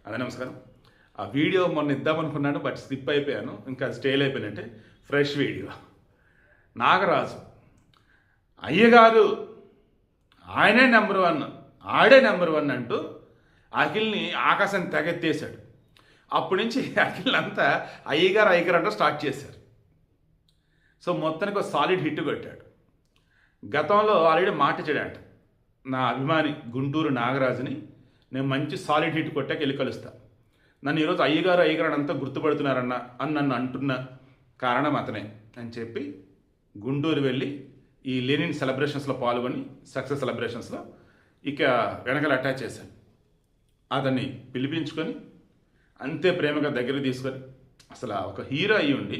అదే నమస్కారం. ఆ వీడియో మొన్న ఇద్దామనుకున్నాను, బట్ స్కిప్ అయిపోయాను. ఇంకా స్టేల్ అయిపోయినట్టే. Fresh video. నాగరాజు అయ్యగారు ఆయనే నెంబర్ 1, ఆడే నెంబర్ 1 అంటూ అఖిల్ని ఆకాశం తెగెత్తేశాడు. అప్పటి నుంచి అఖిల్ అంతా అయ్యగారు అంటూ స్టార్ట్ చేశారు. సో మొత్తానికి ఒక సాలిడ్ హిట్ కొట్టాడు. గతంలో ఆల్రెడీ మాట ఇచ్చాడంట, నా అభిమాని గుంటూరు నాగరాజుని నేను మంచి సాలిడ్ హిట్ కొట్టాక వెళ్ళి కలుస్తా, నన్ను ఈరోజు అయ్యగారు అని అంతా గుర్తుపడుతున్నారన్న అని నన్ను అంటున్న కారణం అతనే అని చెప్పి గుంటూరు వెళ్ళి ఈ లెనిన్ సెలబ్రేషన్స్లో పాల్గొని సక్సెస్ సెలబ్రేషన్స్లో ఇక వెనకాల అటాచ్ చేశాను. అతన్ని పిలిపించుకొని అంతే ప్రేమగా దగ్గర తీసుకొని, అసలు ఒక హీరో అయ్యి ఉండి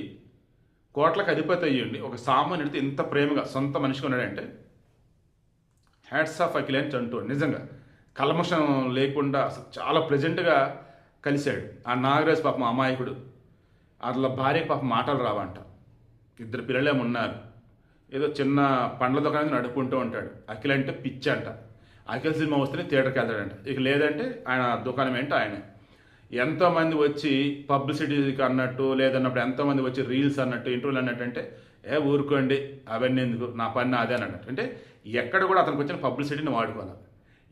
కోట్లకు అధిపతి అయ్యి ఉండి ఒక సామాన్యుడితో ఎంత ప్రేమగా సొంత మనిషిగా ఉన్నాడంటే హ్యాట్స్ ఆఫ్ అఖిల్ అని అంటూ నిజంగా కల్మషం లేకుండా అసలు చాలా ప్లెజెంట్గా కలిశాడు. ఆ నాగరాజు పాపం అమాయకుడు, అట్లా భార్యకి పాపం మాటలు రావంట, 2 పిల్లలేమో ఉన్నారు, ఏదో చిన్న పండ్ల దుకాణం నడుపుకుంటూ ఉంటాడు. అఖిల్ అంటే పిచ్చి అంట. అఖిల్ సినిమా వస్తేనే థియేటర్కి వెళ్తాడంట, ఇక లేదంటే ఆయన దుకాణం ఏంటో ఆయనే. ఎంతోమంది వచ్చి పబ్లిసిటీకి అన్నట్టు, లేదన్నప్పుడు ఎంతోమంది వచ్చి రీల్స్ అన్నట్టు, ఇంటర్వ్యూలు అన్నట్టు అంటే ఊరుకోండి అవన్నీ ఎందుకు, నా పని అదే అన్నట్టు. అంటే ఎక్కడ కూడా అతనికి వచ్చిన పబ్లిసిటీని వాడుకోవాలి,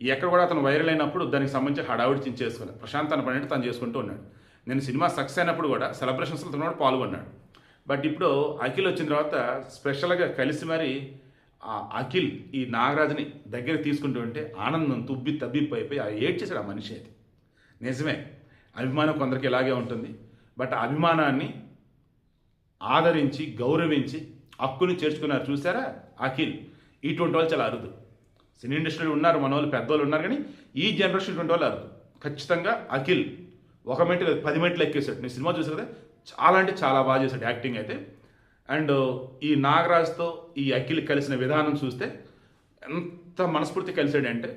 ఎక్కడ కూడా అతను వైరల్ అయినప్పుడు దానికి సంబంధించి హడావుడి చించేసుకోవాలి. ప్రశాంత్ తన పని తను చేసుకుంటూ ఉన్నాడు. నేను సినిమా సక్సెస్ అయినప్పుడు కూడా సెలబ్రేషన్స్లో తను కూడా పాల్గొన్నాడు. బట్ ఇప్పుడు అఖిల్ వచ్చిన తర్వాత స్పెషల్గా కలిసి మరి అఖిల్ ఈ నాగరాజుని దగ్గర తీసుకుంటూ ఉంటే ఆనందం తబ్బిప్పైపోయి ఏడ్చేసాడు ఆ మనిషి. అయితే నిజమే, అభిమానం కొందరికి ఇలాగే ఉంటుంది. బట్ అభిమానాన్ని ఆదరించి గౌరవించి హక్కుని చేర్చుకున్నారు చూసారా అఖిల్. ఇటువంటి వాళ్ళు చాలా అరుదు. సినీ ఇండస్ట్రీలో ఉన్నారు మన వాళ్ళు, పెద్దవాళ్ళు ఉన్నారు, కానీ ఈ జనరేషన్ ఇటువంటి వాళ్ళు అరుదు. ఖచ్చితంగా అఖిల్ 1 మెట్టు 10 మెట్లు ఎక్కేసాడు. నేను సినిమా చూసా కదా, చాలా అంటే చాలా బాగా చేశాడు యాక్టింగ్ అయితే. అండ్ ఈ నాగరాజ్తో ఈ అఖిల్ కలిసిన విధానం చూస్తే ఎంత మనస్ఫూర్తి కలిసాడంటే,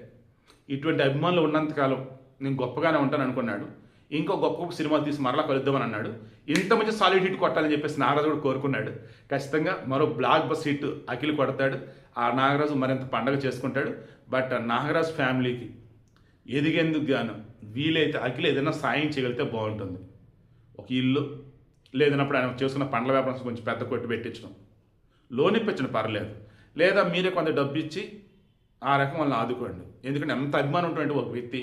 ఇటువంటి అభిమానులు ఉన్నంతకాలం నేను గొప్పగానే ఉంటాను అనుకున్నాడు. ఇంకో గొప్ప సినిమా తీసి మరలా కలుద్దామని అన్నాడు. ఇంత మంచి సాలిడ్ హిట్ కొట్టాలని చెప్పేసి నాగరాజు కూడా కోరుకున్నాడు. ఖచ్చితంగా మరో బ్లాక్ బస్ హిట్ అఖిల్ కొడతాడు. ఆ నాగరాజు మరింత పండగ చేసుకుంటాడు. బట్ నాగరాజు ఫ్యామిలీకి ఎదిగేందుకు గాను వీలైతే అఖిల్ ఏదైనా సాయం చేయగలిగితే బాగుంటుంది. ఒక ఇల్లు లేదన్నప్పుడు ఆయన చేసుకున్న పండ్ల వ్యాపారం కొంచెం పెద్ద కొట్టు పెట్టించడం, లోన్ ఇప్పించడం పర్లేదు, లేదా మీరే కొంత డబ్బు ఇచ్చి ఆ రకం వాళ్ళని ఆదుకోండి. ఎందుకంటే ఎంత అభిమానం ఉంటుంది ఒక వ్యక్తి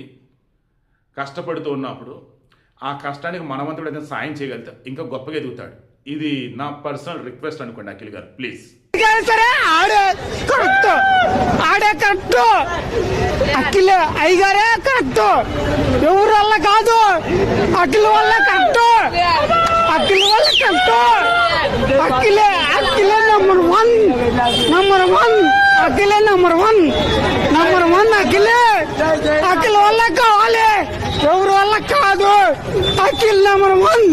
కష్టపడుతూ ఉన్నప్పుడు ఆ కష్టానికి మనవంతుడు ఏదైనా సాయం చేయగలిగితే ఇంకా గొప్పగా ఎదుగుతాడు. ఇది నా పర్సనల్ రిక్వెస్ట్ అనుకోండి అఖిల్ గారు, ప్లీజ్. ఆడే కరెక్ట్, అఖిల్ అయ్యగారే కరెక్ట్, ఎవరి వల్ల కాదు, అఖిల్ వల్ల కరెక్ట్, అఖిల్ వల్ల కరెక్ట్, అఖిలే నంబర్ 1, అఖిలే నంబర్ 1, అఖిల్ వల్ల కావాలి, ఎవరి వల్ల కాదు. Akhil number 1,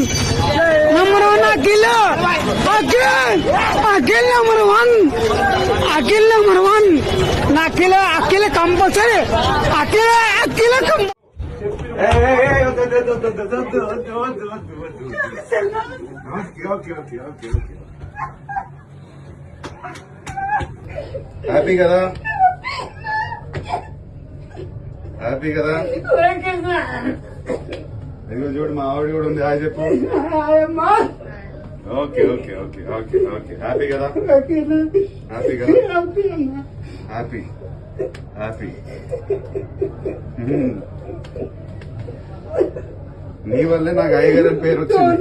Akhil number 1, Akhil number 1, Akhil compulsory, Akhil happy కదా, హ్యాపీ కదా. ఇదిగో చూడు మా ఆవిడ కూడా ఉంది, హాయ్ చెప్పు. Okay okay okay okay okay happy కదా, హ్యాపీ కదా, హ్యాపీ హ్యాపీ. నీ వల్లే నాకు అయ్యగారి పేరు వచ్చింది.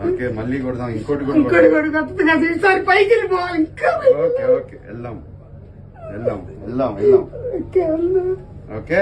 ఓకే మళ్ళీ కొడదాం, ఇంకోటి కూడా. ఓకే ఓకే వెళ్దాం వెళ్దాం వెళ్దాం వెళ్దాం. ఓకే